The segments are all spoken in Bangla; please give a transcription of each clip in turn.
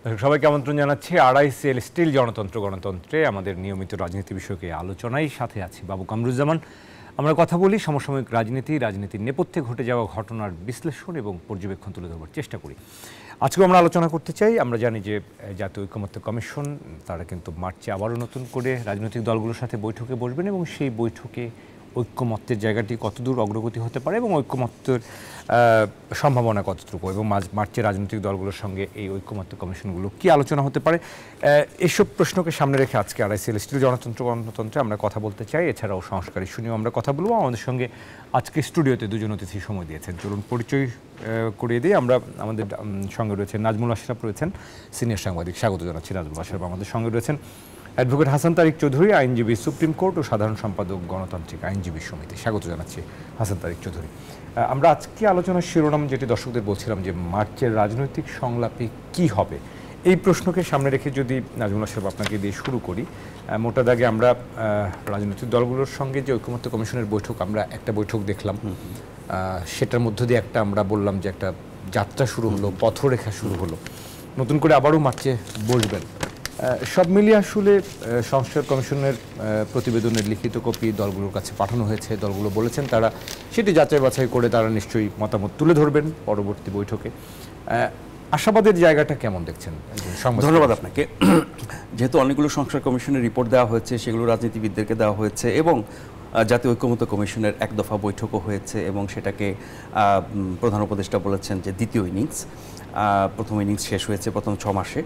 সবাইকে আমন্ত্রণ জানাচ্ছি আড়াইসেল স্টিল জনতন্ত্র গণতন্ত্রে আমাদের নিয়মিত রাজনীতি বিষয়কে আলোচনায় সাথে আছি বাবু কামরুজ্জামান। আমরা কথা বলি সমসাময়িক রাজনীতির নেপথ্যে ঘটে যাওয়া ঘটনার বিশ্লেষণ এবং পর্যবেক্ষণ তুলে ধরবার চেষ্টা করি। আজকেও আমরা আলোচনা করতে চাই। আমরা জানি যে জাতীয় ঐকমত্য কমিশন তারা কিন্তু মার্চে আবারও নতুন করে রাজনৈতিক দলগুলোর সাথে বৈঠকে বসবেন এবং সেই বৈঠকে ঐক্যমত্যের জায়গাটি কতদূর অগ্রগতি হতে পারে এবং ঐক্যমত্যের সম্ভাবনা কতটুকু এবং মার্চের রাজনৈতিক দলগুলোর সঙ্গে এই ঐক্যমত্য কমিশনগুলো কী আলোচনা হতে পারে, এসব প্রশ্নকে সামনে রেখে আজকে আড়াইসেল স্টিল জনতন্ত্র গণতন্ত্রে আমরা কথা বলতে চাই। এছাড়াও সংস্কার ইস্যু নিয়েও আমরা কথা বলবো। আমাদের সঙ্গে আজকে স্টুডিওতে দুজন অতিথি সময় দিয়েছেন। চলুন পরিচয় করিয়ে দিয়ে আমরা আমাদের সঙ্গে রয়েছেন নাজমুল আশরাফ, রয়েছেন সিনিয়র সাংবাদিক, স্বাগত জানাচ্ছি নাজমুল আশরাফ। আমাদের সঙ্গে রয়েছেন অ্যাডভোকেট হাসান তারিক চৌধুরী, আইনজীবী, সুপ্রিম কোর্ট ও সাধারণ সম্পাদক গণতান্ত্রিক আইনজীবী সমিতি, স্বাগত জানাচ্ছি হাসান তারিক চৌধুরী। আমরা আজকে আলোচনার শিরোনাম যেটি দর্শকদের বলছিলাম যে মার্চের রাজনৈতিক সংলাপে কি হবে, এই প্রশ্নকে সামনে রেখে যদি নাজমুল আশরাফ আপনাকে দিয়ে শুরু করি। মোটা দাগে আমরা রাজনৈতিক দলগুলোর সঙ্গে যে ঐকমত্য কমিশনের বৈঠক, আমরা একটা বৈঠক দেখলাম, সেটার মধ্য দিয়ে একটা আমরা বললাম যে একটা যাত্রা শুরু হলো, পথরেখা শুরু হলো, নতুন করে আবারও মার্চে বসবেন। সব মিলিয়ে আসলে সংস্কার কমিশনের প্রতিবেদনের লিখিত কপি দলগুলোর কাছে পাঠানো হয়েছে। দলগুলো বলেছেন তারা সেটি যাচাই বাছাই করে তারা নিশ্চয়ই মতামত তুলে ধরবেন পরবর্তী বৈঠকে। আশাবাদের জায়গাটা কেমন দেখছেন? ধন্যবাদ আপনাকে। যেহেতু অনেকগুলো সংস্কার কমিশনের রিপোর্ট দেওয়া হয়েছে, সেগুলো রাজনীতিবিদদেরকে দেওয়া হয়েছে এবং জাতীয় ঐকমত্য কমিশনের এক দফা বৈঠকও হয়েছে এবং সেটাকে প্রধান উপদেষ্টা বলেছেন যে দ্বিতীয় ইনিংস। প্রথম ইনিংস শেষ হয়েছে প্রথম 6 মাসে।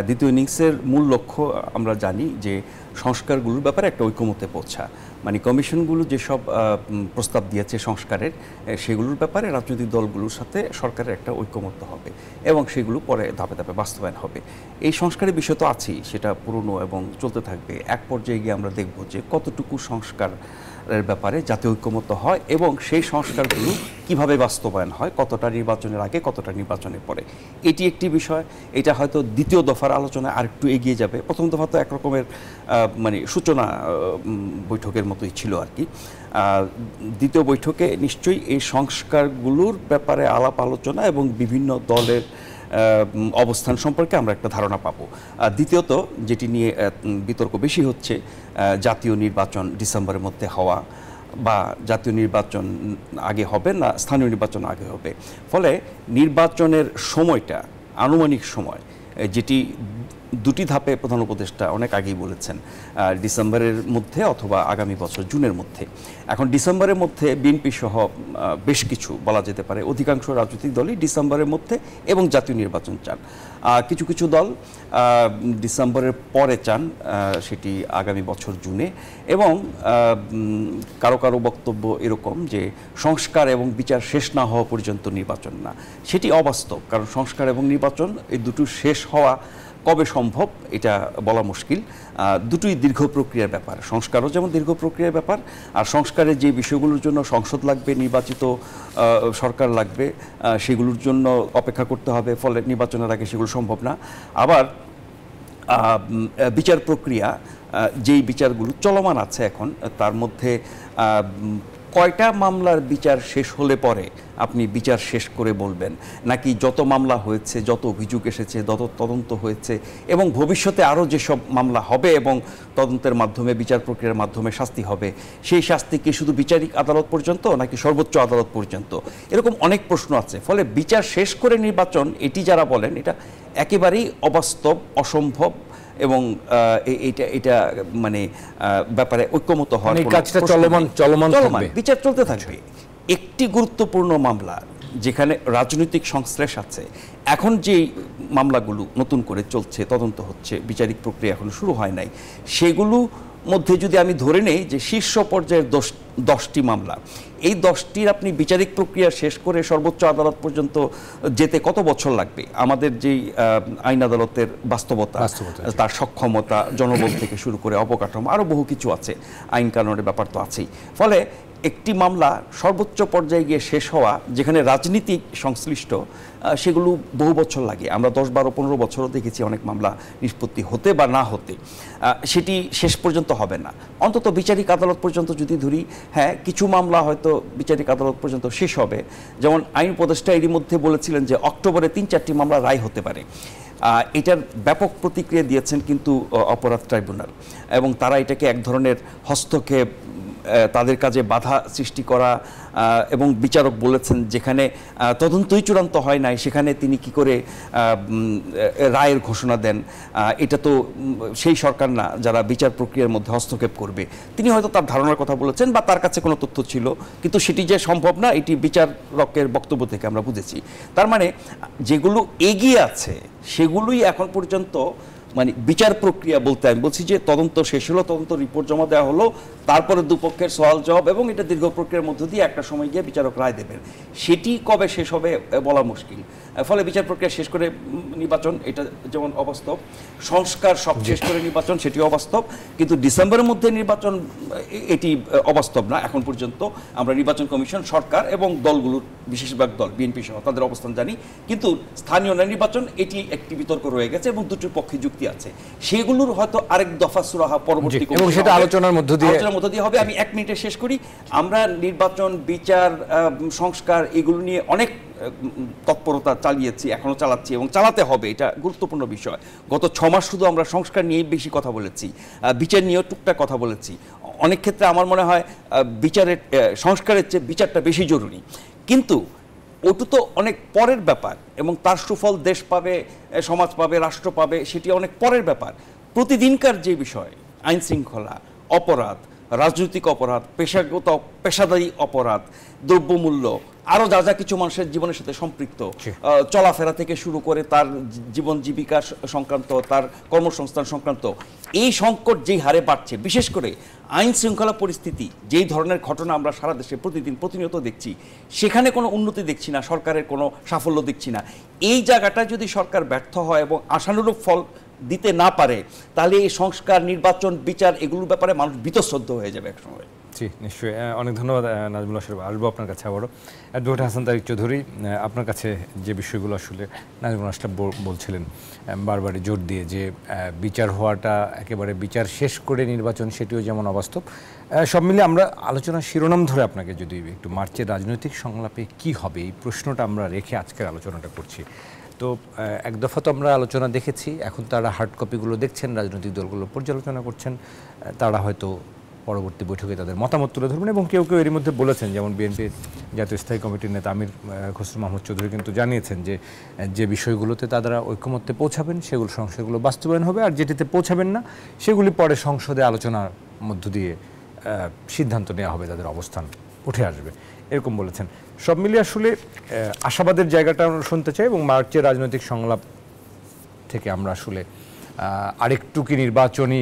দ্বিতীয় ইনিংসের মূল লক্ষ্য আমরা জানি যে সংস্কারগুলোর ব্যাপারে একটা ঐকমত্যে পৌঁছা, মানে কমিশনগুলো যেসব প্রস্তাব দিয়েছে সংস্কারের, সেগুলোর ব্যাপারে রাজনৈতিক দলগুলোর সাথে সরকারের একটা ঐকমত্য হবে এবং সেগুলো পরে ধাপে ধাপে বাস্তবায়ন হবে। এই সংস্কারের বিষয় তো আছেই, সেটা পুরনো এবং চলতে থাকবে। এক পর্যায়ে গিয়ে আমরা দেখব যে কতটুকু সংস্কারের ব্যাপারে জাতীয় ঐকমত্য হয় এবং সেই সংস্কারগুলো কিভাবে বাস্তবায়ন হয়, কতটা নির্বাচনের আগে, কতটা নির্বাচনের পরে। এটি একটি বিষয়। এটা হয়তো দ্বিতীয় দফার আলোচনায় আরেকটু এগিয়ে যাবে। প্রথম দফা তো একরকমের মানে সূচনা বৈঠকের মতোই ছিল আর কি। দ্বিতীয় বৈঠকে নিশ্চয়ই এই সংস্কারগুলোর ব্যাপারে আলাপ আলোচনা এবং বিভিন্ন দলের অবস্থান সম্পর্কে আমরা একটা ধারণা পাবো। দ্বিতীয়ত যেটি নিয়ে বিতর্ক বেশি হচ্ছে, জাতীয় নির্বাচন ডিসেম্বরের মধ্যে হওয়া বা জাতীয় নির্বাচন আগে হবে না স্থানীয় নির্বাচন আগে হবে। ফলে নির্বাচনের সময়টা, আনুমানিক সময়, যেটি দুটি ধাপে প্রধান উপদেষ্টা অনেক আগেই বলেছেন, ডিসেম্বরের মধ্যে অথবা আগামী বছর জুনের মধ্যে। এখন ডিসেম্বরের মধ্যে বিএনপি সহ বেশ কিছু বলা যেতে পারে অধিকাংশ রাজনৈতিক দলই ডিসেম্বরের মধ্যে এবং জাতীয় নির্বাচন চান। কিছু কিছু দল ডিসেম্বরের পরে চান, সেটি আগামী বছর জুনে। এবং কারো কারো বক্তব্য এরকম যে সংস্কার এবং বিচার শেষ না হওয়া পর্যন্ত নির্বাচন না। সেটি অবাস্তব, কারণ সংস্কার এবং নির্বাচন এই দুটো শেষ হওয়া কবে সম্ভব এটা বলা মুশকিল। দুটোই দীর্ঘ প্রক্রিয়ার ব্যাপার। সংস্কারও যেমন দীর্ঘ প্রক্রিয়ার ব্যাপার, আর সংস্কারের যে বিষয়গুলোর জন্য সংসদ লাগবে, নির্বাচিত সরকার লাগবে, সেগুলোর জন্য অপেক্ষা করতে হবে। ফলে নির্বাচনের আগে সেগুলো সম্ভব না। আবার বিচার প্রক্রিয়া, যেই বিচারগুলো চলমান আছে এখন, তার মধ্যে কয়টা মামলার বিচার শেষ হলে পরে আপনি বিচার শেষ করে বলবেন, নাকি যত মামলা হয়েছে, যত অভিযোগ এসেছে, যত তদন্ত হয়েছে এবং ভবিষ্যতে আরও যেসব মামলা হবে এবং তদন্তের মাধ্যমে বিচার প্রক্রিয়ার মাধ্যমে শাস্তি হবে, সেই শাস্তি কি শুধু বিচারিক আদালত পর্যন্ত নাকি সর্বোচ্চ আদালত পর্যন্ত? এরকম অনেক প্রশ্ন আছে। ফলে বিচার শেষ করে নির্বাচন, এটি যারা বলেন এটা একেবারেই অবাস্তব, অসম্ভব এবং এটা মানে ব্যাপারে ঐক্যমত হওয়ার কাজটা চলমান বিচার চলতে থাকবে। একটি গুরুত্বপূর্ণ মামলা যেখানে রাজনৈতিক সংশ্লেষ আছে, এখন যে মামলাগুলো নতুন করে চলছে, তদন্ত হচ্ছে, বিচারিক প্রক্রিয়া এখন শুরু হয় নাই, সেগুলো মধ্যে যদি আমি ধরে নেই যে শীর্ষ পর্যায়ের 10টি মামলা, এই 10টির আপনি বিচারিক প্রক্রিয়া শেষ করে সর্বোচ্চ আদালত পর্যন্ত যেতে কত বছর লাগবে? আমাদের যেই আইন আদালতের বাস্তবতা, তার সক্ষমতা, জনবল থেকে শুরু করে অবকাঠামো, আরও বহু কিছু আছে, আইন কানুনের ব্যাপার তো আছেই। ফলে একটি মামলা সর্বোচ্চ পর্যায়ে গিয়ে শেষ হওয়া, যেখানে রাজনীতি সংশ্লিষ্ট, সেগুলো বহু বছর লাগে। আমরা 10, 12, 15 বছরও দেখেছি অনেক মামলা নিষ্পত্তি হতে বা না হতে। সেটি শেষ পর্যন্ত হবে না, অন্তত বিচারিক আদালত পর্যন্ত যদি ধরি। হ্যাঁ, কিছু মামলা হয়তো বিচারিক আদালত পর্যন্ত শেষ হবে। যেমন আইন উপদেষ্টা এরই মধ্যে বলেছিলেন যে অক্টোবরে 3-4টি মামলা রায় হতে পারে। এটার ব্যাপক প্রতিক্রিয়া দিয়েছেন কিন্তু অপরাধ ট্রাইব্যুনাল, এবং তারা এটাকে এক ধরনের হস্তক্ষেপ, তাদের কাজে বাধা সৃষ্টি করা, এবং বিচারক বলেছেন যেখানে তদন্তই চূড়ান্ত হয় নাই সেখানে তিনি কি করে রায়ের ঘোষণা দেন। এটা তো সেই সরকার না যারা বিচার প্রক্রিয়ার মধ্যে হস্তক্ষেপ করবে। তিনি হয়তো তার ধারণার কথা বলেছেন বা তার কাছে কোনো তথ্য ছিল, কিন্তু সেটি যে সম্ভব না এটি বিচারকের বক্তব্য থেকে আমরা বুঝেছি। তার মানে যেগুলো এগিয়ে আছে সেগুলোই এখন পর্যন্ত মানে বিচার প্রক্রিয়া বলতে আমি বলছি যে তদন্ত শেষ হলো, তদন্ত রিপোর্ট জমা দেওয়া হলো, তারপরে দুপক্ষের সওয়াল জবাব, এবং এটা দীর্ঘ প্রক্রিয়ার মধ্য দিয়ে একটা সময় গিয়ে বিচারক রায় দেবেন। সেটি কবে শেষ হবে বলা মুশকিল। ফলে বিচার প্রক্রিয়া শেষ করে নির্বাচন, এটা যেমন অবাস্তব, সংস্কার সব শেষ করে নির্বাচন সেটি অবাস্তব, কিন্তু ডিসেম্বরের মধ্যে নির্বাচন এটি অবাস্তব না। এখন পর্যন্ত আমরা নির্বাচন কমিশন, সরকার এবং দলগুলোর বেশিরভাগ দল বিএনপি সহ তাদের অবস্থান জানি, কিন্তু স্থানীয় নির্বাচন এটি একটি বিতর্ক রয়ে গেছে এবং দুটোর পক্ষে যুক্তি আছে। সেগুলোর হয়তো আরেক দফা সুরাহা পরবর্তী সেটা আলোচনার মধ্য দিয়ে হবে। আমি 1 মিনিটে শেষ করি। আমরা নির্বাচন, বিচার, সংস্কার এগুলো নিয়ে অনেক তৎপরতা চালিয়েছি, এখনো চালাচ্ছি এবং চালাতে হবে, এটা গুরুত্বপূর্ণ বিষয়। গত 6 মাস শুধু আমরা সংস্কার নিয়েই বেশি কথা বলেছি, বিচার নিয়েও টুকটাক কথা বলেছি। অনেক ক্ষেত্রে আমার মনে হয় বিচারের সংস্কারের চেয়ে বিচারটা বেশি জরুরি, কিন্তু ওটু তো অনেক পরের ব্যাপার এবং তার সুফল দেশ পাবে, সমাজ পাবে, রাষ্ট্র পাবে, সেটি অনেক পরের ব্যাপার। প্রতিদিনকার যে বিষয় আইন শৃঙ্খলা, অপরাধ, রাজনৈতিক অপরাধ, পেশাদারী অপরাধ, দ্রব্যমূল্য, আরও যা যা কিছু মানুষের জীবনের সাথে সম্পৃক্ত, চলাফেরা থেকে শুরু করে তার জীবন জীবিকা সংক্রান্ত, তার কর্মসংস্থান সংক্রান্ত, এই সংকট যেই হারে বাড়ছে, বিশেষ করে আইন শৃঙ্খলা পরিস্থিতি যেই ধরনের ঘটনা আমরা সারা দেশে প্রতিনিয়ত দেখছি, সেখানে কোনো উন্নতি দেখছি না, সরকারের কোনো সাফল্য দেখছি না। এই জায়গাটা যদি সরকার ব্যর্থ হয় এবং আশানুরূপ ফল দিতে না পারে, তাহলে এই সংস্কার, নির্বাচন, বিচার এগুলোর ব্যাপারে মানুষ বীতশ্রদ্ধ হয়ে যাবে একসময়। জি, নিশ্চয়ই। অনেক ধন্যবাদ নাজমুল আশরাফ। আসবো আপনার কাছে আবারও। অ্যাডভোকেট হাসান তারিক চৌধুরী, আপনার কাছে যে বিষয়গুলো আসলে নাজমুল আশরাফ বলছিলেন বারবারই জোর দিয়ে যে বিচার হওয়াটা, একেবারে বিচার শেষ করে নির্বাচন, সেটিও যেমন অবাস্তব। সব মিলিয়ে আমরা আলোচনার শিরোনাম ধরে আপনাকে যদি একটু মার্চের রাজনৈতিক সংলাপে কি হবে এই প্রশ্নটা আমরা রেখে আজকের আলোচনাটা করছি। তো এক দফা তো আমরা আলোচনা দেখেছি, এখন তারা হার্ড কপিগুলো দেখছেন, রাজনৈতিক দলগুলো পর্যালোচনা করছেন, তারা হয়তো পরবর্তী বৈঠকে তাদের মতামত তুলে ধরবেন। এবং কেউ কেউ এর মধ্যে বলেছেন, যেমন বিএনপির জাতীয় স্থায়ী কমিটির নেতা আমির খসরু মাহমুদ চৌধুরী কিন্তু জানিয়েছেন যে যে বিষয়গুলোতে তারা ঐকমত্যে পৌঁছাবেন সেগুলো বাস্তবায়ন হবে, আর যেটিতে পৌঁছাবেন না সেগুলি পরে সংসদে আলোচনার মধ্য দিয়ে সিদ্ধান্ত নেওয়া হবে, তাদের অবস্থান উঠে আসবে, এরকম বলেছেন। সব মিলিয়ে আসলে আশাবাদের জায়গাটা আমরা শুনতে চাই, এবং মার্চের রাজনৈতিক সংলাপ থেকে আমরা আসলে আরেকটু কি নির্বাচনী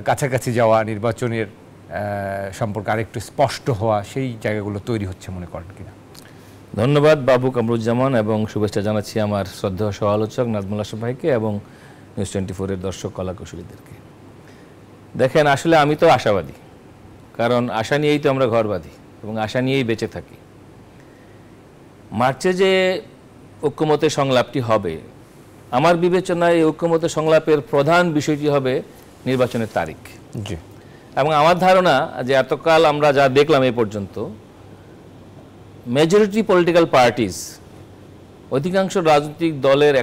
কাছাকাছি যাওয়া, নির্বাচনের সম্পর্কে আরেকটু স্পষ্ট হওয়া, সেই জায়গাগুলো তৈরি হচ্ছে মনে করেন কিনা? ধন্যবাদ বাবু কামরুজ্জামান, এবং শুভেচ্ছা জানাচ্ছি আমার শ্রদ্ধেয় সহ আলোচক নাজমুল আশরাফ ভাইকে এবং নিউজ 24-এর দর্শক কলাকুশলীদেরকে। দেখেন, আসলে আমি তো আশাবাদী, কারণ আশা নিয়েই তো আমরা ঘর বাঁধি এবং আশা নিয়েই বেঁচে থাকি। মার্চে যে ঐক্যমতের সংলাপটি হবে, আমার বিবেচনায় এই ঐক্যমতের সংলাপের প্রধান বিষয়টি হবে নির্বাচনের তারিখ। জি। এবং আমার ধারণা যে এতকাল আমরা যা দেখলাম এই পর্যন্ত, মেজরিটি পলিটিক্যাল পার্টিস, অধিকাংশ রাজনৈতিক দলের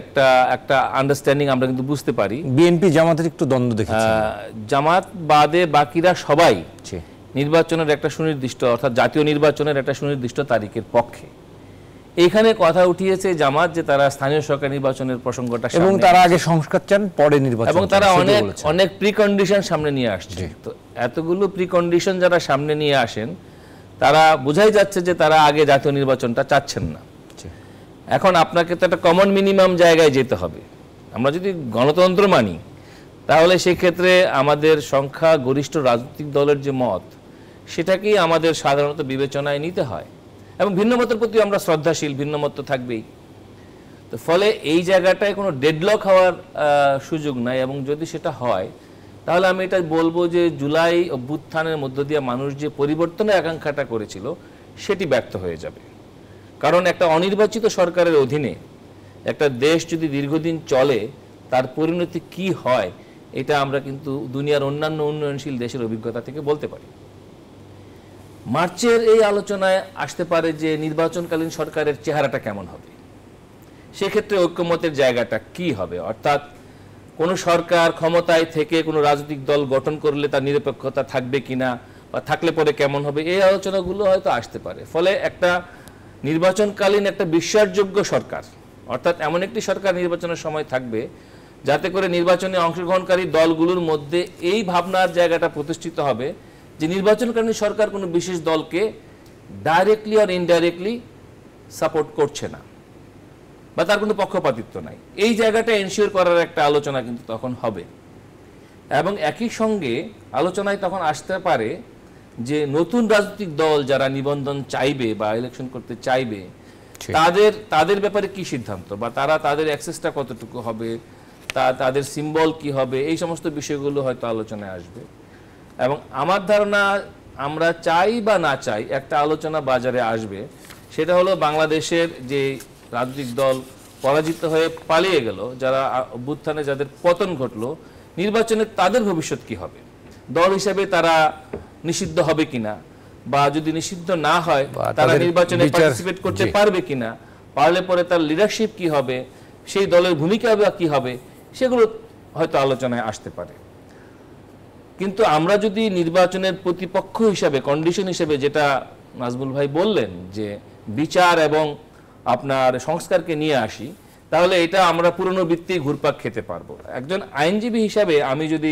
একটা আন্ডারস্ট্যান্ডিং আমরা কিন্তু বুঝতে পারি। বিএনপি জামাতের একটু দ্বন্দ্ব দেখেছি, জামাত বাদে বাকিরা সবাই নির্বাচনের একটা সুনির্দিষ্ট, অর্থাৎ জাতীয় নির্বাচনের একটা সুনির্দিষ্ট তারিখের পক্ষে। এইখানে কথা উঠিয়েছে জামাত যে তারা স্থানীয় সরকার নির্বাচনের প্রসঙ্গটা, এবং তারা আগে সংস্কার চান, পরে নির্বাচন, এবং তারা অনেক প্রিকন্ডিশন সামনে নিয়ে আসছে। তো এতগুলো প্রিকন্ডিশন যারা সামনে নিয়ে আসেন, তারা বোঝাই যাচ্ছে যে তারা আগে জাতীয় নির্বাচনটা চাচ্ছেন না। এখন আপনাকে তো একটা কমন মিনিমাম জায়গায় যেতে হবে। আমরা যদি গণতন্ত্র মানি, তাহলে সেক্ষেত্রে আমাদের সংখ্যা গরিষ্ঠ রাজনৈতিক দলের যে মত, সেটাকেই আমাদের সাধারণত বিবেচনায় নিতে হয়, এবং ভিন্নমতের প্রতি আমরা শ্রদ্ধাশীল, ভিন্নমত তো থাকবেই। তো ফলে এই জায়গাটায় কোনো ডেডলক হওয়ার সুযোগ নাই, এবং যদি সেটা হয় তাহলে আমি এটা বলবো যে জুলাই অভ্যুত্থানের মধ্য দিয়ে মানুষ যে পরিবর্তনের আকাঙ্ক্ষাটা করেছিল সেটি ব্যর্থ হয়ে যাবে। কারণ একটা অনির্বাচিত সরকারের অধীনে একটা দেশ যদি দীর্ঘদিন চলে, তার পরিণতি কি হয় এটা আমরা কিন্তু দুনিয়ার অন্যান্য উন্নয়নশীল দেশের অভিজ্ঞতা থেকে বলতে পারি। মার্চের এই আলোচনায় আসতে পারে যে নির্বাচনকালীন সরকারের চেহারাটা কেমন হবে, সেক্ষেত্রে ঐক্যমতের জায়গাটা কি হবে, অর্থাৎ কোনো সরকার ক্ষমতায় থেকে কোনো রাজনৈতিক দল গঠন করলে তার নিরপেক্ষতা থাকবে কিনা বা থাকলে পরে কেমন হবে, এই আলোচনাগুলো হয়তো আসতে পারে। ফলে একটা নির্বাচনকালীন একটা বিশ্বাসযোগ্য সরকার, অর্থাৎ এমন একটি সরকার নির্বাচনের সময় থাকবে যাতে করে নির্বাচনে অংশগ্রহণকারী দলগুলোর মধ্যে এই ভাবনার জায়গাটা প্রতিষ্ঠিত হবে যে নির্বাচনকালীন সরকার কোনো বিশেষ দলকে ডাইরেক্টলি আর ইনডাইরেক্টলি সাপোর্ট করছে না বা তার কোনো পক্ষপাতিত্ব নাই। এই জায়গাটা এনশিওর করার একটা আলোচনা কিন্তু তখন হবে। এবং একই সঙ্গে আলোচনায় তখন আসতে পারে যে নতুন রাজনৈতিক দল যারা নিবন্ধন চাইবে বা ইলেকশন করতে চাইবে তাদের ব্যাপারে কি সিদ্ধান্ত, বা তাদের অ্যাক্সেসটা কতটুকু হবে, তাদের সিম্বল কি হবে, এই সমস্ত বিষয়গুলো হয়তো আলোচনায় আসবে। এবং আমার ধারণা আমরা চাই বা না চাই একটা আলোচনা বাজারে আসবে, সেটা হলো বাংলাদেশের যে রাজনৈতিক দল পরাজিত হয়ে পালিয়ে গেল, যারা অভ্যুত্থানে যাদের পতন ঘটলো, নির্বাচনে তাদের ভবিষ্যৎ কি হবে, দল হিসেবে তারা নিষিদ্ধ হবে কিনা, বা যদি নিষিদ্ধ না হয় তারা নির্বাচনে পার্টিসিপেট করতে পারবে কিনা, পারলে পরে তার লিডারশিপ কি হবে, সেই দলের ভূমিকা কি হবে, সেগুলো হয়তো আলোচনায় আসতে পারে। কিন্তু আমরা যদি নির্বাচনের প্রতিপক্ষ হিসাবে কন্ডিশন হিসেবে যেটা নাজমুল ভাই বললেন যে বিচার এবং আপনার সংস্কারকে নিয়ে আসি, তাহলে এটা আমরা পুরনো বৃত্তি ঘুরপাক খেতে পারবো। একজন আইনজীবী হিসাবে আমি যদি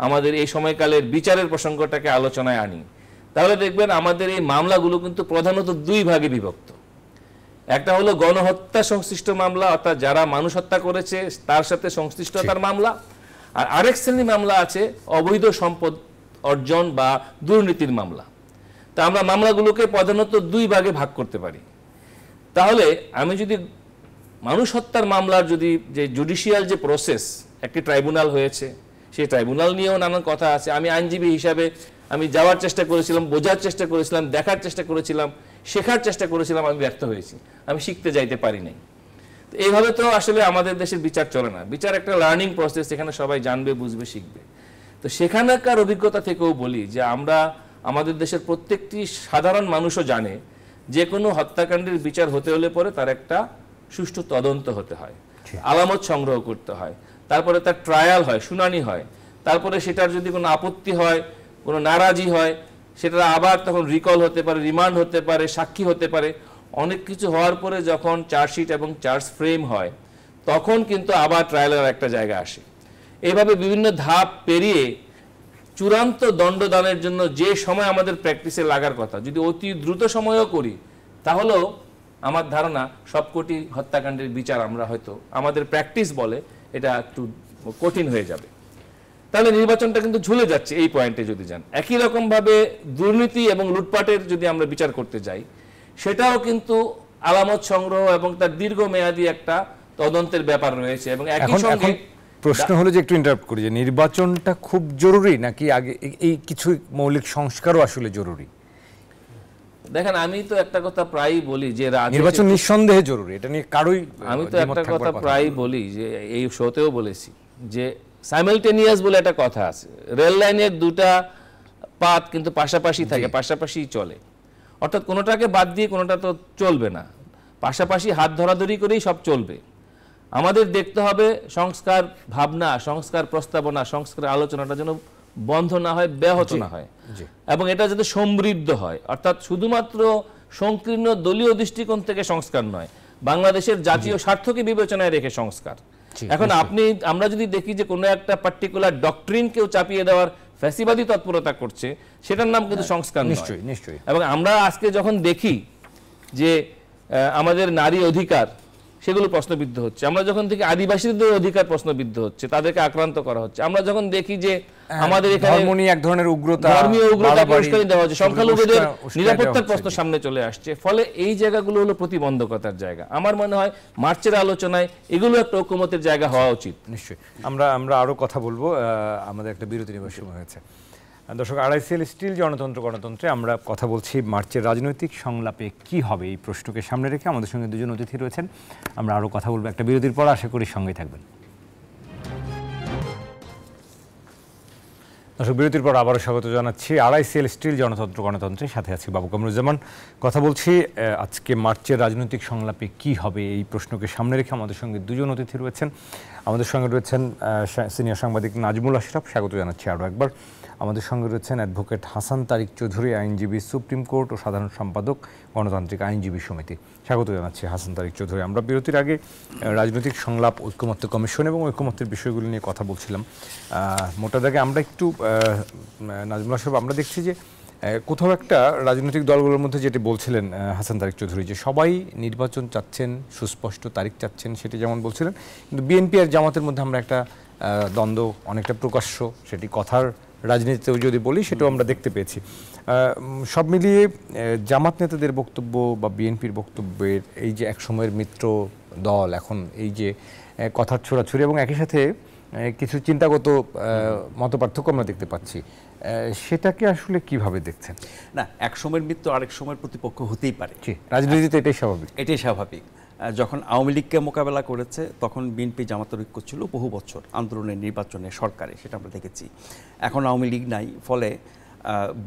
আমাদের এই সময়কালের বিচারের প্রসঙ্গটাকে আলোচনায় আনি, তাহলে দেখবেন আমাদের এই মামলাগুলো কিন্তু প্রধানত দুই ভাগে বিভক্ত। একটা হলো গণহত্যা সংশ্লিষ্ট মামলা, অর্থাৎ যারা মানুষ হত্যা করেছে তার সাথে সংশ্লিষ্টতার মামলা, আর আরেক শ্রেণী মামলা আছে অবৈধ সম্পদ অর্জন বা দুর্নীতির মামলা। তা আমরা মামলাগুলোকে প্রধানত দুই ভাগে ভাগ করতে পারি। তাহলে আমি যদি মানুষ হত্যার মামলার যদি যে জুডিশিয়াল যে প্রসেস, একটি ট্রাইব্যুনাল হয়েছে, সেই ট্রাইব্যুনাল নিয়েও নানান কথা আছে। আমি আইনজীবী হিসাবে আমি যাওয়ার চেষ্টা করেছিলাম, বোঝার চেষ্টা করেছিলাম, দেখার চেষ্টা করেছিলাম, শেখার চেষ্টা করেছিলাম, আমি ব্যর্থ হয়েছি, আমি শিখতে যাইতে পারি নাই। তো এইভাবে তো আসলে আমাদের দেশের বিচার চলে না। বিচার একটা লার্নিং প্রসেস, এখানে সবাই জানবে, বুঝবে, শিখবে। তো সেখানকার অভিজ্ঞতা থেকেও বলি যে আমরা আমাদের দেশের প্রত্যেকটি সাধারণ মানুষও জানে যে কোনো হত্যাকাণ্ডের বিচার হতে হলে পরে তার একটা সুষ্ঠু তদন্ত হতে হয়, আলামত সংগ্রহ করতে হয়, তারপরে তার ট্রায়াল হয়, শুনানি হয়, তারপরে সেটার যদি কোনো আপত্তি হয়, কোনো নারাজি হয়, সেটা আবার তখন রিকল হতে পারে, রিমান্ড হতে পারে, সাক্ষী হতে পারে, অনেক কিছু হওয়ার পরে যখন চার্জশিট এবং চার্জ ফ্রেম হয়, তখন কিন্তু আবার ট্রায়ালের একটা জায়গা আসে। এইভাবে বিভিন্ন ধাপ পেরিয়ে চূড়ান্ত দণ্ডদানের জন্য যে সময় আমাদের প্র্যাকটিসে লাগার কথা, যদি অতি দ্রুত সময়ও করি, তাহলেও আমার ধারণা সবকটি হত্যাকাণ্ডের বিচার আমরা হয়তো আমাদের প্র্যাকটিস বলে এটা একটু কঠিন হয়ে যাবে। তাহলে নির্বাচনটা কিন্তু ঝুলে যাচ্ছে এই পয়েন্টে যদি যান। একই রকমভাবে দুর্নীতি এবং লুটপাটের যদি আমরা বিচার করতে যাই, সেটাও কিন্তু আলামত সংগ্রহ এবং তার দীর্ঘমেয়াদী একটা তদন্তের ব্যাপার রয়েছে। এবং একই সঙ্গে প্রশ্ন হলো যে একটু ইন্টারাপ্ট করি, যে নির্বাচনটা খুব জরুরি নাকি আগে এই কিছু মৌলিক সংস্কারও আসলে জরুরি? দেখেন, আমি তো একটা কথা প্রায়ই বলি যে নির্বাচন নিঃসন্দেহে জরুরি, এটা নিয়ে কারোই, আমি তো একটা কথা প্রায়ই বলি যে এই শোতেও বলেছি যে সাইমালটেনিয়াস বলে একটা কথা আছে, রেল লাইনের দুটা পাত কিন্তু পাশাপাশি থাকে, পাশাপাশি চলে, অর্থাৎ কোনোটাকে বাদ দিয়ে কোনোটা তো চলবে না, পাশাপাশি হাত ধরাধরি করেই সব চলবে। আমাদের দেখতে হবে সংস্কার ভাবনা, সংস্কার প্রস্তাবনা, সংস্কার আলোচনাটা যেন বন্ধ না হয়, ব্যাহত না হয়, এবং এটা যাতে সমৃদ্ধ হয়, অর্থাৎ শুধুমাত্র সংকীর্ণ দলীয় দৃষ্টিকোণ থেকে সংস্কার নয়, বাংলাদেশের জাতীয় স্বার্থকে বিবেচনায় রেখে সংস্কার। এখন আমরা যদি দেখি যে কোনো একটা পার্টিকুলার ডক্ট্রিন কেউ চাপিয়ে দেওয়ার ফ্যাসিবাদী তৎপরতা করছে, সেটার নাম কিন্তু সংস্কার নয়। নিশ্চয়ই। এবং আমরা আজকে যখন দেখি যে আমাদের নারী অধিকার সেগুলো প্রশ্নবিদ্ধ হচ্ছে, আমরা যখন দেখি আদিবাসীদের অধিকার প্রশ্নবিদ্ধ হচ্ছে, তাদেরকে আক্রান্ত করা হচ্ছে, আমরা যখন দেখি যে আমাদের এখানে এক ধরনের উগ্রতা, ধর্মীয় উগ্রতা উস্কানি দেওয়া হচ্ছে, সংখ্যালঘুদের নিরাপত্তার প্রশ্ন সামনে চলে আসছে, ফলে এই জায়গাগুলো হলো প্রতিবন্ধকতার জায়গা। আমার মনে হয় মার্চের আলোচনায় এগুলো একটা ঐকমত্যের জায়গা হওয়া উচিত। নিশ্চয়ই আমরা আরো কথা বলবো, আমাদের একটা বিরতি নেবার সময় হয়েছে। দর্শক, আড়াইসিএল স্টিল গণতন্ত্রে আমরা কথা বলছি মার্চের রাজনৈতিক সংলাপে কি হবে, এই প্রশ্নকে সামনে রেখে আমাদের সঙ্গে দুজন অতিথি রয়েছেন। আমরা আরো কথা বলবো একটা বিরতির পর, আশা করি সঙ্গেই থাকবেন। দর্শক বিরতির পর আবারও স্বাগত জানাচ্ছি আড়াইসিএল স্টিল জনতন্ত্র গণতন্ত্রের সাথে আছি বাবু কামরুজ্জামান। কথা বলছি আজকে মার্চের রাজনৈতিক সংলাপে কি হবে এই প্রশ্নকে সামনে রেখে আমাদের সঙ্গে দুজন অতিথি রয়েছেন। আমাদের সঙ্গে রয়েছেন সিনিয়র সাংবাদিক নাজমুল আশরাফ, স্বাগত জানাচ্ছি আরও একবার। আমাদের সঙ্গে রয়েছেন অ্যাডভোকেট হাসান তারিক চৌধুরী, আইনজীবী, সুপ্রিম কোর্ট ও সাধারণ সম্পাদক গণতান্ত্রিক আইনজীবী সমিতি। স্বাগত জানাচ্ছি হাসান তারিক চৌধুরী। আমরা বিরতির আগে রাজনৈতিক সংলাপ, ঐক্যমত্য কমিশন এবং ঐক্যমত্যের বিষয়গুলো নিয়ে কথা বলছিলাম। মোটা দাগে আমরা একটু নাজমুল আশরাফ, আমরা দেখছি যে কোথাও একটা রাজনৈতিক দলগুলোর মধ্যে যেটি বলছিলেন হাসান তারিক চৌধুরী, যে সবাই নির্বাচন চাচ্ছেন, সুস্পষ্ট তারিখ চাচ্ছেন, সেটি যেমন বলছিলেন, কিন্তু বিএনপি আর জামাতের মধ্যে আমরা একটা দ্বন্দ্ব অনেকটা প্রকাশ্য, সেটি কথার রাজনীতিতেও যদি বলি সেটাও আমরা দেখতে পেয়েছি। সব মিলিয়ে জামাত নেতাদের বক্তব্য বা বিএনপির বক্তব্যের এই যে একসময়ের মিত্র দল, এখন এই যে কথার ছোড়াছুড়ি এবং একই সাথে কিছু চিন্তাগত মতপার্থক্য আমরা দেখতে পাচ্ছি, সেটাকে আসলে কিভাবে দেখছেন? না, এক সময়ের মিত্র আরেক সময়ের প্রতিপক্ষ হতেই পারে, রাজনীতিতে এটাই স্বাভাবিক। এটাই স্বাভাবিক। যখন আওয়ামী লীগকে মোকাবেলা করেছে তখন বিএনপি জামাতের ঐক্য ছিল বহু বছর, আন্দোলনের, নির্বাচনে, সরকারে, সেটা আমরা দেখেছি। এখন আওয়ামী লীগ নাই, ফলে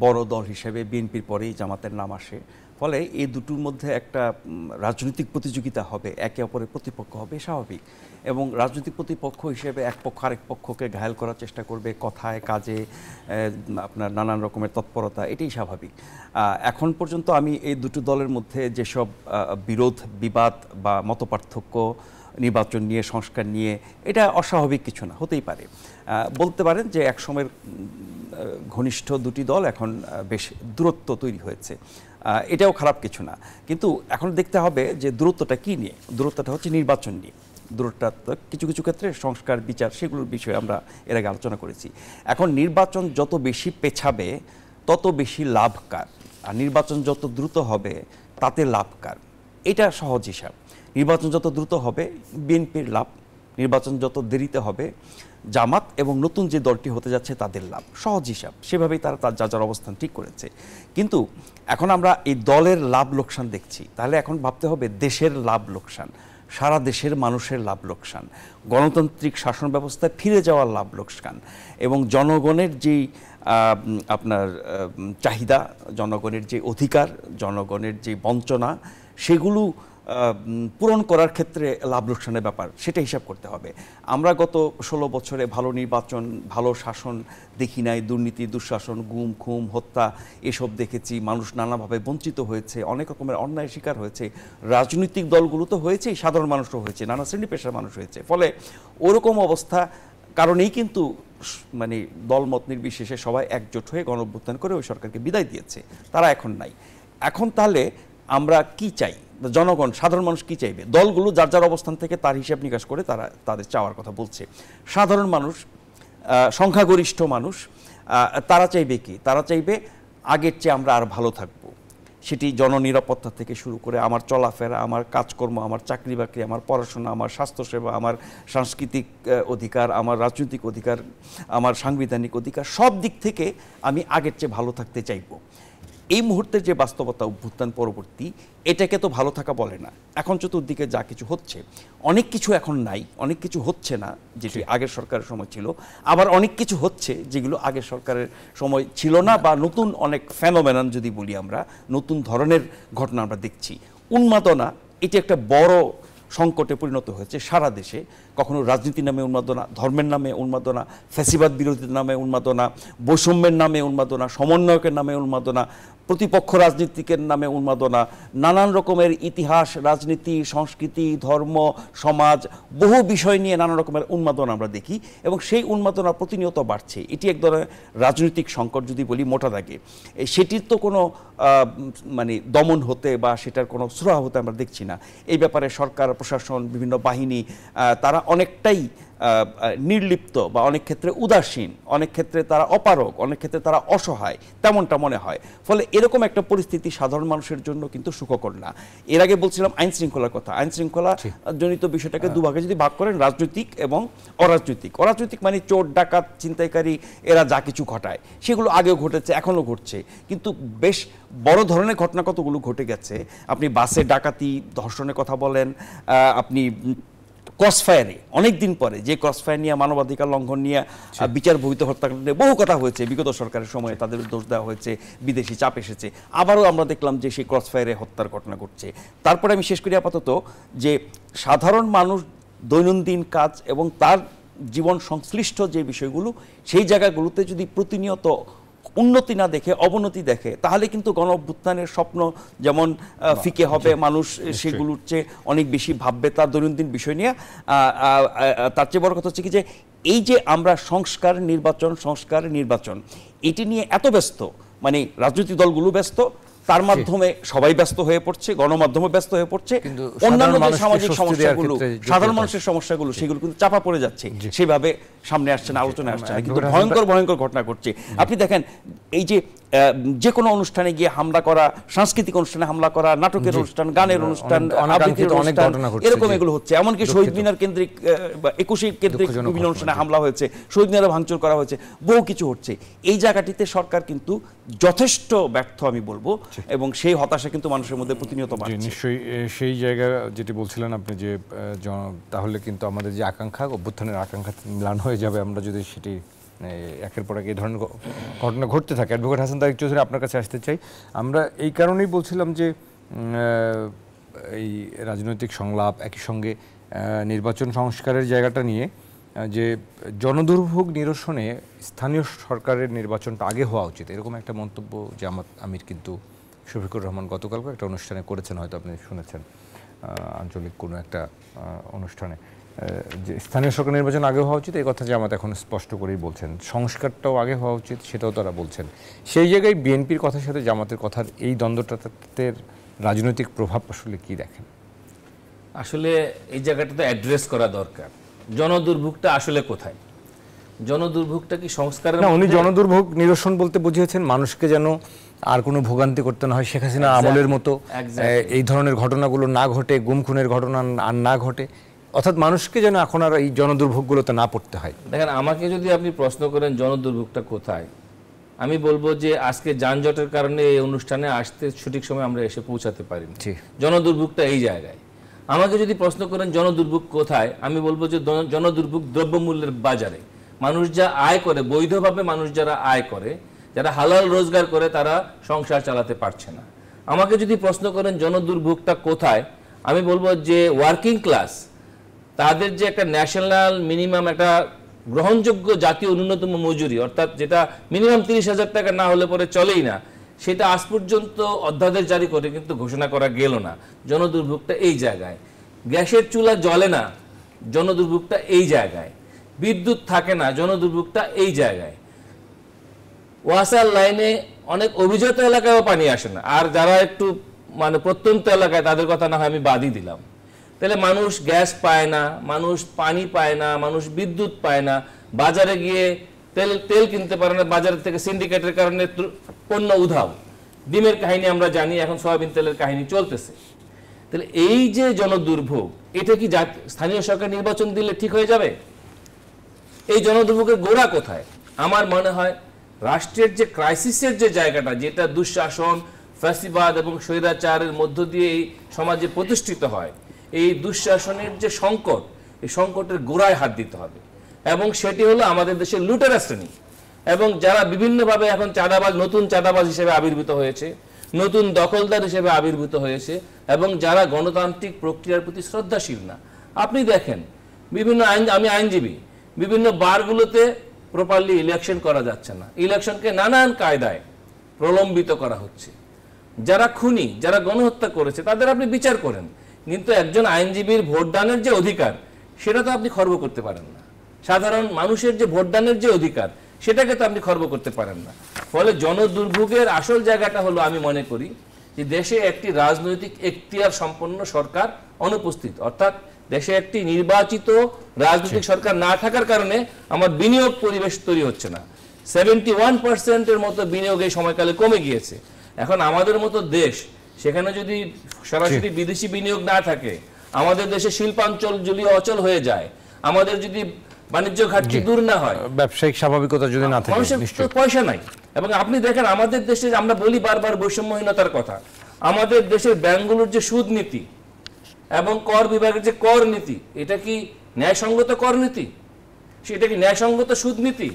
বড় দল হিসেবে বিএনপির পরেই জামাতের নাম আসে। ফলে এই দুটোর মধ্যে একটা রাজনৈতিক প্রতিযোগিতা হবে, একে অপরের প্রতিপক্ষ হবে, স্বাভাবিক। এবং রাজনৈতিক প্রতিপক্ষ হিসেবে এক পক্ষ আরেক পক্ষকে ঘায়েল করার চেষ্টা করবে, কথায় কাজে আপনার নানান রকমের তৎপরতা, এটাই স্বাভাবিক। এখন পর্যন্ত আমি এই দুটো দলের মধ্যে যেসব বিরোধ, বিবাদ বা মতপার্থক্য নির্বাচন নিয়ে, সংস্কার নিয়ে, এটা অস্বাভাবিক কিছু না, হতেই পারে। বলতে পারেন যে এক সময়ের ঘনিষ্ঠ দুটি দল এখন বেশ দূরত্ব তৈরি হয়েছে, এটাও খারাপ কিছু না। কিন্তু এখন দেখতে হবে যে দূরত্বটা কী নিয়ে। দূরত্বটা হচ্ছে নির্বাচন নিয়ে। দূরত্বটা কিছু কিছু ক্ষেত্রে সংস্কার, বিচার, সেগুলোর বিষয়ে আমরা এর আগে আলোচনা করেছি। এখন নির্বাচন যত বেশি পেছাবে তত বেশি লাভ কার, আর নির্বাচন যত দ্রুত হবে তাতে লাভ কার, এটা সহজ হিসাব। নির্বাচন যত দ্রুত হবে বিএনপির লাভ, নির্বাচন যত দেরিতে হবে জামাত এবং নতুন যে দলটি হতে যাচ্ছে তাদের লাভ, সহজ হিসাব। সেভাবেই তারা তার যার অবস্থান ঠিক করেছে। কিন্তু এখন আমরা এই দলের লাভ লোকসান দেখছি, তাহলে এখন ভাবতে হবে দেশের লাভ লোকসান, সারা দেশের মানুষের লাভ লোকসান, গণতান্ত্রিক শাসন ব্যবস্থায় ফিরে যাওয়ার লাভ লোকসান, এবং জনগণের যেই আপনার চাহিদা, জনগণের যে অধিকার, জনগণের যে বঞ্চনা, সেগুলো পূরণ করার ক্ষেত্রে লাভ লোকসানের ব্যাপার, সেটা হিসাব করতে হবে। আমরা গত 16 বছরে ভালো নির্বাচন, ভালো শাসন দেখি নাই। দুর্নীতি, দুঃশাসন, গুম, খুম, হত্যা এসব দেখেছি। মানুষ নানাভাবে বঞ্চিত হয়েছে, অনেক রকমের অন্যায়ের শিকার হয়েছে। রাজনৈতিক দলগুলো তো হয়েছেই, সাধারণ মানুষও হয়েছে, নানা শ্রেণী পেশার মানুষ হয়েছে। ফলে ওরকম অবস্থা কারণেই কিন্তু মানে দলমত নির্বিশেষে সবাই একজোট হয়ে গণঅভ্যুত্থান করে ওই সরকারকে বিদায় দিয়েছে। তারা এখন নাই। এখন তাহলে আমরা কি চাই? জনগণ, সাধারণ মানুষ কি চাইবে? দলগুলো যার যার অবস্থান থেকে তার হিসাব নিকাশ করে তারা তাদের চাওয়ার কথা বলছে। সাধারণ মানুষ, সংখ্যাগরিষ্ঠ মানুষ, তারা চাইবে কি? তারা চাইবে আগের চেয়ে আমরা আর ভালো থাকবো। সেটি জননিরাপত্তা থেকে শুরু করে আমার চলাফেরা, আমার কাজকর্ম, আমার চাকরি বাকরি, আমার পড়াশোনা, আমার স্বাস্থ্যসেবা, আমার সাংস্কৃতিক অধিকার, আমার রাজনৈতিক অধিকার, আমার সাংবিধানিক অধিকার, সব দিক থেকে আমি আগের চেয়ে ভালো থাকতে চাইব। এই মুহূর্তের যে বাস্তবতা, অভ্যুত্থান পরবর্তী, এটাকে তো ভালো থাকা বলে না। এখন চতুর্দিকে যা কিছু হচ্ছে, অনেক কিছু এখন নাই, অনেক কিছু হচ্ছে না যেটি আগের সরকারের সময় ছিল, আবার অনেক কিছু হচ্ছে যেগুলো আগের সরকারের সময় ছিল না, বা নতুন অনেক ফেনোমেনন যদি বলি আমরা, নতুন ধরনের ঘটনা আমরা দেখছি। উন্মাদনা, এটি একটা বড় সংকটে পরিণত হয়েছে সারা দেশে। কখনো রাজনীতির নামে উন্মাদনা, ধর্মের নামে উন্মাদনা, ফ্যাসিবাদ বিরোধীর নামে উন্মাদনা, বৈষম্যের নামে উন্মাদনা, সমন্বয়কের নামে উন্মাদনা, প্রতিপক্ষ রাজনীতিকের নামে উন্মাদনা, নানান রকমের ইতিহাস, রাজনীতি, সংস্কৃতি, ধর্ম, সমাজ, বহু বিষয় নিয়ে নানা রকমের উন্মাদনা আমরা দেখি, এবং সেই উন্মাদনা প্রতিনিয়ত বাড়ছে। এটি এক ধরনের রাজনৈতিক সংকট যদি বলি মোটা দাগে। সেটির তো কোনো মানে দমন হতে বা সেটার কোনো সুরাহা হতে আমরা দেখছি না। এই ব্যাপারে সরকার, প্রশাসন, বিভিন্ন বাহিনী তারা অনেকটাই নির্লিপ্ত, বা অনেক ক্ষেত্রে উদাসীন, অনেক ক্ষেত্রে তারা অপারগ, অনেক ক্ষেত্রে তারা অসহায়, তেমনটা মনে হয়। ফলে এরকম একটা পরিস্থিতি সাধারণ মানুষের জন্য কিন্তু সুখকর না। এর আগে বলছিলাম আইন শৃঙ্খলার কথা। আইন শৃঙ্খলা জনিত বিষয়টাকে দুভাগে যদি ভাগ করেন, রাজনৈতিক এবং অরাজনৈতিক। অরাজনৈতিক মানে চোর, ডাকাত, ছিনতাইকারী, এরা যা কিছু ঘটায় সেগুলো আগেও ঘটেছে, এখনও ঘটছে, কিন্তু বেশ বড় ধরনের ঘটনা কতগুলো ঘটে গেছে। আপনি বাসে ডাকাতি, ধর্ষণের কথা বলেন, আপনি ক্রসফায়ারে অনেক দিন পরে যে ক্রসফায়ার নিয়ে মানবাধিকার লঙ্ঘন নিয়ে বিচার বহির্ভূত হত্যাকাণ্ড নিয়ে বহু কথা হয়েছে, বিগত সরকারের সময়ে তাদের দোষ দেওয়া হয়েছে, বিদেশি চাপ এসেছে, আবারও আমরা দেখলাম যে সেই ক্রসফায়ারে হত্যার ঘটনা ঘটছে। তারপরে আমি শেষ করি আপাতত যে সাধারণ মানুষ দৈনন্দিন কাজ এবং তার জীবন সংশ্লিষ্ট যে বিষয়গুলো সেই জায়গাগুলোতে যদি প্রতিনিয়ত উন্নতি না দেখে অবনতি দেখে তাহলে কিন্তু গণ অভ্যুত্থানের স্বপ্ন যেমন ফিকে হবে, মানুষ সেগুলোর চেয়ে অনেক বেশি ভাববে তার দৈনন্দিন বিষয় নিয়ে। তার চেয়ে বড় কথা হচ্ছে কি যে এই যে আমরা সংস্কার নির্বাচন এটি নিয়ে এত ব্যস্ত, মানে রাজনৈতিক দলগুলো ব্যস্ত, তার মাধ্যমে সবাই ব্যস্ত হয়ে পড়ছে, গণমাধ্যমে ব্যস্ত হয়ে পড়ছে, অন্যান্য যে সামাজিক সমস্যাগুলো, সাধারণ মানুষের সমস্যাগুলো সেগুলো কিন্তু চাপা পড়ে যাচ্ছে, সেভাবে সামনে আসছে না, আলোচনায় আসছে না, কিন্তু ভয়ঙ্কর ঘটনা ঘটছে। আপনি দেখেন এই যে কোনো অনুষ্ঠানে গিয়ে হামলা করা, সাংস্কৃতিক অনুষ্ঠানে হামলা করা, নাটকের অনুষ্ঠান, গানের অনুষ্ঠান, এরকম এগুলো হচ্ছে। এমনকি শহীদ মিনার কেন্দ্রিক 21 কেন্দ্রিক বিভিন্ন অনুষ্ঠানে হামলা হয়েছে, শহীদ মিনারে ভাঙচুর করা হয়েছে, বহু কিছু হচ্ছে। এই জায়গাটিতে সরকার কিন্তু যথেষ্ট ব্যর্থ আমি বলবো, এবং সেই হতাশা কিন্তু মানুষের মধ্যে প্রতিনিয়ত বাড়ছে। নিশ্চয়ই সেই জায়গা যেটি বলছিলেন আপনি যে তাহলে কিন্তু আমাদের যে আকাঙ্ক্ষা, অভ্যুত্থানের আকাঙ্ক্ষা মিলান হয়ে যাবে আমরা যদি সেটি একের পর এক এই ধরনের ঘটনা ঘটতে থাকে। অ্যাডভোকেট হাসান তারিক চৌধুরী, আপনার কাছে আসতে চাই। আমরা এই কারণেই বলছিলাম যে এই রাজনৈতিক সংলাপ একই সঙ্গে নির্বাচন সংস্কারের জায়গাটা নিয়ে যে জনদুর্ভোগ নিরসনে স্থানীয় সরকারের নির্বাচনটা আগে হওয়া উচিত, এরকম একটা মন্তব্য জামাত আমির কিন্তু শফিকুর রহমান গতকালকে একটা অনুষ্ঠানে করেছেন, হয়তো আপনি শুনেছেন, আঞ্চলিক কোনো একটা অনুষ্ঠানে, যে স্থানীয় সরকার নির্বাচন আগে হওয়া উচিত এই কথা জামাত এখন স্পষ্ট করেই বলছেন। সংস্কারটাও আগে হওয়া উচিত সেটাও তারা বলছেন। সেই জায়গায় বিএনপির কথার সাথে জামাতের কথার এই দ্বন্দ্বটাতে রাজনৈতিক প্রভাব আসলে কি দেখেন? আসলে এই জায়গাটাতে অ্যাড্রেস করা দরকার, জনদুর্ভোগটা আসলে কোথায়। জনদুর্ভোগটা কি সংস্কারের না, উনি জনদুর্ভোগ নিরসন বলতে বুঝিয়েছেন মানুষকে যেন আর কোনো ভোগান্তি করতে না হয়, শেখ হাসিনা আমলের মতো এই ধরনের ঘটনাগুলো না ঘটে, গুম খুনের ঘটনা আর না ঘটে, অর্থাৎ মানুষকে যেন এখন আর এই জনদুর্ভোগগুলোতে না পড়তে হয়। দেখেন, আমাকে যদি আপনি প্রশ্ন করেন জনদুর্ভোগটা কোথায়, আমি বলবো যে আজকে যানজটের কারণে এই অনুষ্ঠানে আসতে সঠিক সময় আমরা এসে পৌঁছাতে পারিনি, জনদুর্ভোগটা এই জায়গায়। আমাকে যদি প্রশ্ন করেন জনদুর্ভোগ কোথায়, আমি বলবো যে জনদুর্ভোগ দ্রব্যমূল্যের বাজারে। মানুষ যা আয় করে, বৈধভাবে মানুষ যারা আয় করে, যারা হালাল রোজগার করে, তারা সংসার চালাতে পারছে না। আমাকে যদি প্রশ্ন করেন জনদুর্ভোগটা কোথায়, আমি বলবো যে ওয়ার্কিং ক্লাস, তাদের যে একটা ন্যাশনাল মিনিমাম, একটা গ্রহণযোগ্য জাতীয় ন্যূনতম মজুরি, অর্থাৎ যেটা মিনিমাম 30,000 টাকা না হলে পরে চলেই না, সেটা আজ পর্যন্ত অধ্যাদেশ জারি করে কিন্তু ঘোষণা করা গেল না। জনদুর্ভোগটা এই জায়গায়। গ্যাসের চুলা জ্বলে না, জনদুর্ভোগটা এই জায়গায়। বিদ্যুৎ থাকে না, জনদুর্ভোগটা এই জায়গায়। ওয়াসার লাইনে অনেক অভিজাত এলাকায়ও পানি আসে না, আর যারা একটু মানে প্রত্যন্ত এলাকায় তাদের কথা না হয় আমি বাদই দিলাম। তাহলে মানুষ গ্যাস পায় না, মানুষ পানি পায় না, মানুষ বিদ্যুৎ পায় না, বাজারে গিয়ে তেল কিনতে পারে না, বাজার থেকে সিন্ডিকেটের কারণে পণ্য উধাও। ডিমের কাহিনী আমরা জানি, এখন সয়াবিন তেলের কাহিনী চলতেছে। তাহলে এই যে জনদুর্ভোগ, এটা কি স্থানীয় সরকার নির্বাচন দিলে ঠিক হয়ে যাবে? এই জনদুর্ভোগের গোড়া কোথায়? আমার মনে হয় রাষ্ট্রের যে ক্রাইসিসের যে জায়গাটা, যেটা দুঃশাসন, ফ্যাসিবাদ এবং স্বৈরাচারের মধ্য দিয়ে এই সমাজে প্রতিষ্ঠিত হয়, এই দুঃশাসনের যে সংকট, এই সংকটের গোড়ায় হাত দিতে হবে। এবং সেটি হলো আমাদের দেশের লুটেরা শ্রেণী, এবং যারা বিভিন্নভাবে এখন চাঁদাবাজ, নতুন চাঁদাবাজ হিসেবে আবির্ভূত হয়েছে, নতুন দখলদার হিসেবে আবির্ভূত হয়েছে, এবং যারা গণতান্ত্রিক প্রক্রিয়ার প্রতি শ্রদ্ধাশীল না। আপনি দেখেন বিভিন্ন আমি আইনজীবী, বিভিন্ন বারগুলোতে প্রপারলি ইলেকশন করা যাচ্ছে না, ইলেকশনকে নানান কায়দায় প্রলম্বিত করা হচ্ছে। যারা খুনি, যারা গণহত্যা করেছে তাদের আপনি বিচার করেন, কিন্তু একজন আইনজীবীর ভোটদানের যে অধিকার, সেটা তো আপনি খর্ব করতে পারেন না। সাধারণ মানুষের যে ভোটদানের যে অধিকার, সেটাকে তো আপনি খর্ব করতে পারেন না। ফলে জনদুর্ভোগের আসল জায়গাটা হলো, আমি মনে করি যে দেশে একটি রাজনৈতিক এখতিয়ার সম্পন্ন সরকার অনুপস্থিত, অর্থাৎ দেশে একটি নির্বাচিত রাজনৈতিক সরকার না থাকার কারণে আমার বিনিয়োগ পরিবেশ তৈরি হচ্ছে না। 71% মতো বিনিয়োগ এই সময়কালে কমে গিয়েছে। এখন আমাদের মতো দেশ, সেখানে যদি সরাসরি বিদেশি বিনিয়োগ না থাকে, আমাদের দেশে শিল্পাঞ্চল যদি অচল হয়ে যায়, আমাদের যদি বাণিজ্য ঘাটতি দূর না হয়, ব্যবসায়িক স্বাভাবিকতা যদি না থাকে, নিশ্চয়ই পয়সা নাই। এবং আপনি দেখেন আমাদের দেশে, আমরা বলি বারবার বৈষম্যহীনতার কথা, আমাদের দেশের ব্যাংকগুলোর যে সুদ নীতি, এবং কর বিভাগের যে কর নীতি, এটা কি ন্যায়সঙ্গত কর নীতি, সেটা কি ন্যায়সঙ্গত সুদ নীতি?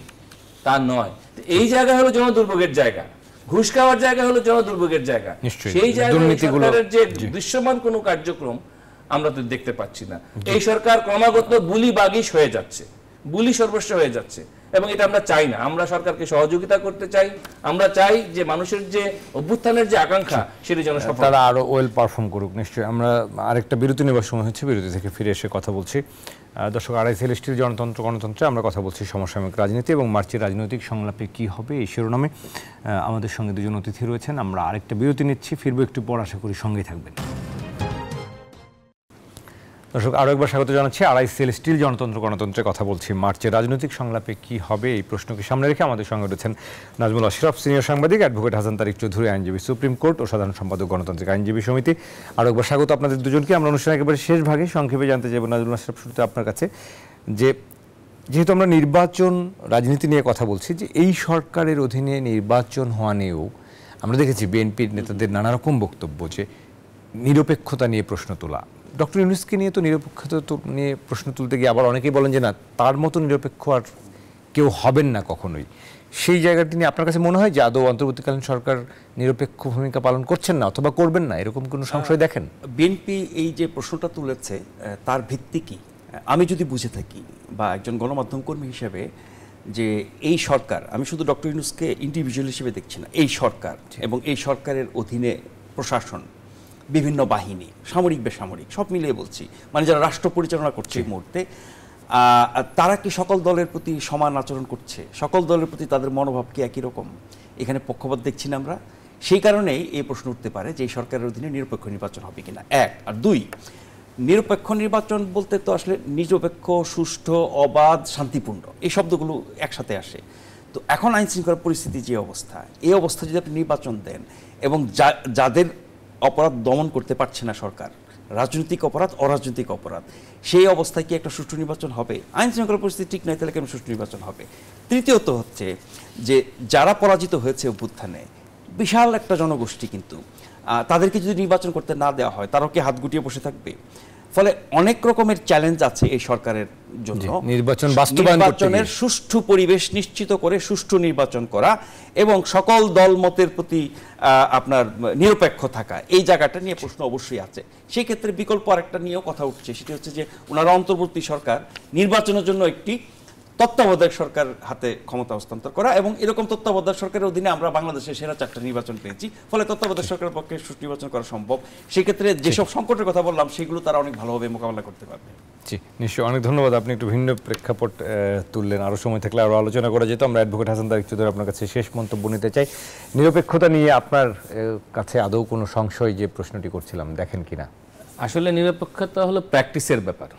তা নয়। এই জায়গা হলো জনদুর্ভোগের জায়গা, ঘুষ খাওয়ার জায়গা হলো জনদুর্ভোগের জায়গা। সেই জায়গায় সরকারের যে দৃশ্যমান কোনো কার্যক্রম আমরা তো দেখতে পাচ্ছি না। এই সরকার ক্রমাগত বুলি বাগিশ হয়ে যাচ্ছে, বুলি সর্বস্ব হয়ে যাচ্ছে, এবং এটা আমরা চাই না। আমরা সরকারকে সহযোগিতা করতে চাই, আমরা চাই যে মানুষের যে অভ্যুত্থানের যে আকাঙ্ক্ষা সেটি যেন সফল, তারা আরো ওয়েল পারফর্ম করুক। নিশ্চয়ই আমরা আরেকটা বিরতি নেবার সময় হচ্ছে, বিরতি থেকে ফিরে এসে কথা বলছি। দর্শক, আড়াইসেল স্টিল গণতন্ত্রে আমরা কথা বলছি সমসাময়িক রাজনীতি এবং মার্চের রাজনৈতিক সংলাপে কি হবে এই শিরোনামে। আমাদের সঙ্গে দুজন অতিথি রয়েছেন। আমরা আরেকটা বিরতি নিচ্ছি, ফিরবো একটু পর, আশা করি সঙ্গেই থাকবেন। দর্শক, আরও একবার স্বাগত জানাচ্ছি। আড়াইসেল স্টিল গণতন্ত্রে কথা বলছি। মার্চের রাজনৈতিক সংলাপে কি হবে এই প্রশ্নকে সামনে রেখে আমাদের সঙ্গে রয়েছেন নাজমুল আশরাফ, সিনিয়র সাংবাদিক, অ্যাডভোকেট হাসান তারিক চৌধুরী, আইনজীবী, সুপ্রিম কোর্ট ও সাধারণ সম্পাদক, গণতান্ত্রিক আইনজীবী সমিতি। আরও একবার স্বাগত আপনাদের দুজনকে। আমরা অনুষ্ঠানের একেবারে শেষ ভাগে সংক্ষেপে জানতে চাইব নাজমুল আশরাফ, শুরুতে আপনার কাছে, যে যেহেতু আমরা নির্বাচন রাজনীতি নিয়ে কথা বলছি, যে এই সরকারের অধীনে নির্বাচন হওয়া নিয়েও আমরা দেখেছি বিএনপির নেতাদের নানা রকম বক্তব্য, যে নিরপেক্ষতা নিয়ে প্রশ্ন তোলা। ডক্টর ইউনূসকে নিয়ে তো নিরপেক্ষতা নিয়ে প্রশ্ন তুলতে গিয়ে আবার অনেকেই বলেন যে না, তার মতো নিরপেক্ষ আর কেউ হবেন না কখনোই। সেই জায়গাটি নিয়ে আপনার কাছে মনে হয় যে আদৌ অন্তর্বর্তীকালীন সরকার নিরপেক্ষ ভূমিকা পালন করছেন না অথবা করবেন না, এরকম কোনো সংশয় দেখেন? বিএনপি এই যে প্রশ্নটা তুলেছে তার ভিত্তি কি আমি যদি বুঝে থাকি, বা একজন গণমাধ্যম কর্মী হিসেবে, যে এই সরকার, আমি শুধু ডক্টর ইউনূসকে ইন্ডিভিজুয়াল হিসেবে দেখছি না, এই সরকার এবং এই সরকারের অধীনে প্রশাসন, বিভিন্ন বাহিনী, সামরিক বেসামরিক সব মিলিয়ে বলছি, মানে যারা রাষ্ট্র পরিচালনা করছে এই মুহূর্তে, তারা কি সকল দলের প্রতি সমান আচরণ করছে? সকল দলের প্রতি তাদের মনোভাব কি একই রকম? এখানে পক্ষপাত দেখছি না আমরা। সেই কারণেই এই প্রশ্ন উঠতে পারে যে এই সরকারের অধীনে নিরপেক্ষ নির্বাচন হবে কিনা, এক। আর দুই, নিরপেক্ষ নির্বাচন বলতে তো আসলে নিরপেক্ষ, সুষ্ঠু, অবাধ, শান্তিপূর্ণ, এই শব্দগুলো একসাথে আসে। তো এখন আইন শৃঙ্খলা পরিস্থিতি যে অবস্থা, এই অবস্থা যদি আপনি নির্বাচন দেন এবং যাদের অপরাধ দমন করতে পারছে না সরকার, রাজনৈতিক অপরাধ, অরাজনৈতিক অপরাধ, সেই অবস্থায় কি একটা সুষ্ঠু নির্বাচন হবে? আইন শৃঙ্খলা পরিস্থিতি ঠিক নয়, তাহলে কেন সুষ্ঠু নির্বাচন হবে? তৃতীয়ত হচ্ছে যে যারা পরাজিত হয়েছে অভ্যুত্থানে, বিশাল একটা জনগোষ্ঠী, কিন্তু তাদেরকে যদি নির্বাচন করতে না দেওয়া হয়, তারাও কি হাত গুটিয়ে বসে থাকবে? ফলে অনেক রকমের চ্যালেঞ্জ আছে এই সরকারের জন্য। নির্বাচনের সুষ্ঠু পরিবেশ নিশ্চিত করে সুষ্ঠু নির্বাচন করা এবং সকল দল মতের প্রতি আপনার নিরপেক্ষ থাকা, এই জায়গাটা নিয়ে প্রশ্ন অবশ্যই আছে। সেই ক্ষেত্রে বিকল্প আরেকটা নিয়েও কথা উঠছে, সেটি হচ্ছে যে ওনারা অন্তর্বর্তী সরকার নির্বাচনের জন্য একটি তত্ত্বাবধায়ক সরকার হাতে ক্ষমতা হস্তান্তর করা, এবং এরকম তত্ত্বাবধায়ক সরকারের অধীনে আমরা বাংলাদেশের সেরা 4টা নির্বাচন পেয়েছি। ফলে তত্ত্বাবধায়ক সরকারের পক্ষে সুষ্ঠু নির্বাচন করা সম্ভব। সেক্ষেত্রে যেসব সংকটের কথা বললাম সেগুলো তারা অনেক ভালোভাবে মোকাবেলা করতে পারবে। জি, নিশ্চয়ই। অনেক ধন্যবাদ। আপনি একটু ভিন্ন প্রেক্ষাপট তুললেন। আরও সময় থাকলে আরও আলোচনা করা যেত। আমরা অ্যাডভোকেট হাসান তারিক চৌধুরী আপনার কাছে শেষ মন্তব্য নিতে চাই। নিরপেক্ষতা নিয়ে আপনার কাছে আদৌ কোনো সংশয়, যে প্রশ্নটি করছিলাম, দেখেন কিনা? আসলে নিরপেক্ষতা হলো প্র্যাকটিসের ব্যাপার।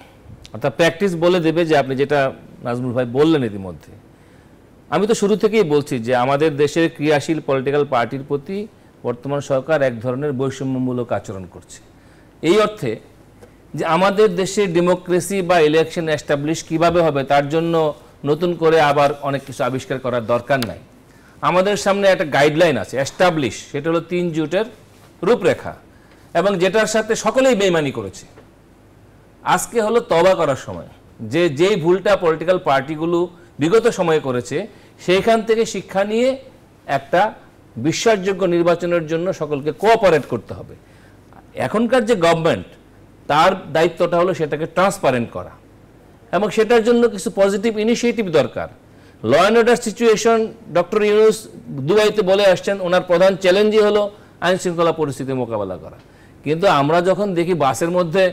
অর্থাৎ প্র্যাকটিস বলে দেবে যে আপনি যেটা নাজমুল ভাই বললেন ইতিমধ্যে। আমি তো শুরু থেকেই বলছি যে আমাদের দেশের ক্রিয়াশীল পলিটিক্যাল পার্টির প্রতি বর্তমান সরকার এক ধরনের বৈষম্যমূলক আচরণ করছে। এই অর্থে যে আমাদের দেশে ডেমোক্রেসি বা ইলেকশন এস্টাবলিশ কিভাবে হবে তার জন্য নতুন করে আবার অনেক কিছু আবিষ্কার করার দরকার নাই। আমাদের সামনে একটা গাইডলাইন আছে এস্টাবলিশ, সেটা হলো 3 জোটের রূপরেখা, এবং যেটার সাথে সকলেই বেইমানি করেছে। আজকে হলো তওবা করার সময়, যে যেই ভুলটা পলিটিক্যাল পার্টিগুলো বিগত সময়ে করেছে সেইখান থেকে শিক্ষা নিয়ে একটা বিশ্বাসযোগ্য নির্বাচনের জন্য সকলকে কোঅপারেট করতে হবে। এখনকার যে গভর্নমেন্ট, তার দায়িত্বটা হলো সেটাকে ট্রান্সপারেন্ট করা, এবং সেটার জন্য কিছু পজিটিভ ইনিশিয়েটিভ দরকার। Law and order situation, doctor Yunus দুবাইতে বলে আসছেন ওনার প্রধান চ্যালেঞ্জই হলো আইন শৃঙ্খলা পরিস্থিতি মোকাবেলা করা। কিন্তু আমরা যখন দেখি বাসের মধ্যে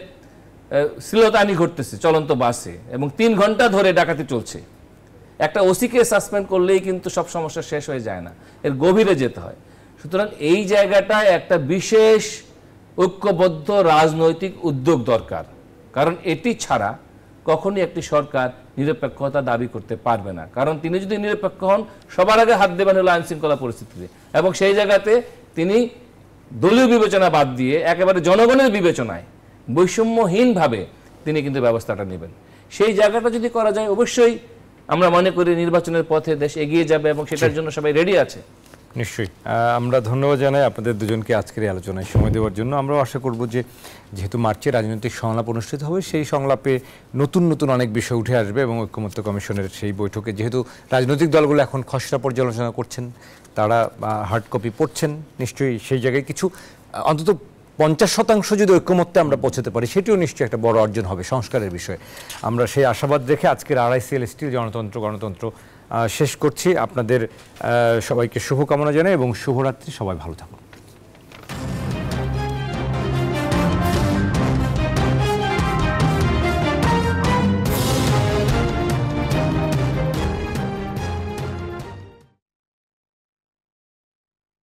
শ্লীলতাহানি ঘটতেছে চলন্ত বাসে, এবং 3 ঘন্টা ধরে ডাকাতি চলছে, একটা ওসিকে সাসপেন্ড করলেই কিন্তু সব সমস্যা শেষ হয়ে যায় না, এর গভীরে যেতে হয়। সুতরাং এই জায়গাটায় একটা বিশেষ ঐক্যবদ্ধ রাজনৈতিক উদ্যোগ দরকার, কারণ এটি ছাড়া কখনই একটি সরকার নিরপেক্ষতা দাবি করতে পারবে না। কারণ তিনি যদি নিরপেক্ষ হন, সবার আগে হাত দেবেন হলো আইন শৃঙ্খলা পরিস্থিতিতে, এবং সেই জায়গাতে তিনি দলীয় বিবেচনা বাদ দিয়ে একেবারে জনগণের বিবেচনায় বৈষম্যহীনভাবে তিনি কিন্তু ব্যবস্থাটা নেবেন। সেই জায়গাটা যদি করা যায়, অবশ্যই আমরা মনে করি নির্বাচনের পথে দেশ এগিয়ে যাবে, এবং সেটার জন্য সবাই রেডি আছে। নিশ্চয়ই আমরা ধন্যবাদ জানাই আপনাদের দুজনকে আজকের এই আলোচনায় সময় দেওয়ার জন্য। আমরাও আশা করব যে যেহেতু মার্চে রাজনৈতিক সংলাপ অনুষ্ঠিত হবে, সেই সংলাপে নতুন নতুন অনেক বিষয় উঠে আসবে এবং ঐক্যমত্য কমিশনের সেই বৈঠকে যেহেতু রাজনৈতিক দলগুলো এখন খসড়া পর্যালোচনা করছেন, তারা হার্ড কপি পড়ছেন, নিশ্চয়ই সেই জায়গায় কিছু অন্তত 50% যদি ঐক্যমত্যে আমরা পৌঁছাতে পারি, সেটিও নিশ্চয়ই একটা বড় অর্জন হবে সংস্কারের বিষয়ে। আমরা সেই আশাবাদ রেখে আজকের RICL স্টিল গণতন্ত্র শেষ করছি। আপনাদের সবাইকে শুভকামনা জানাই এবং শুভরাত্রি। সবাই ভালো থাকুন।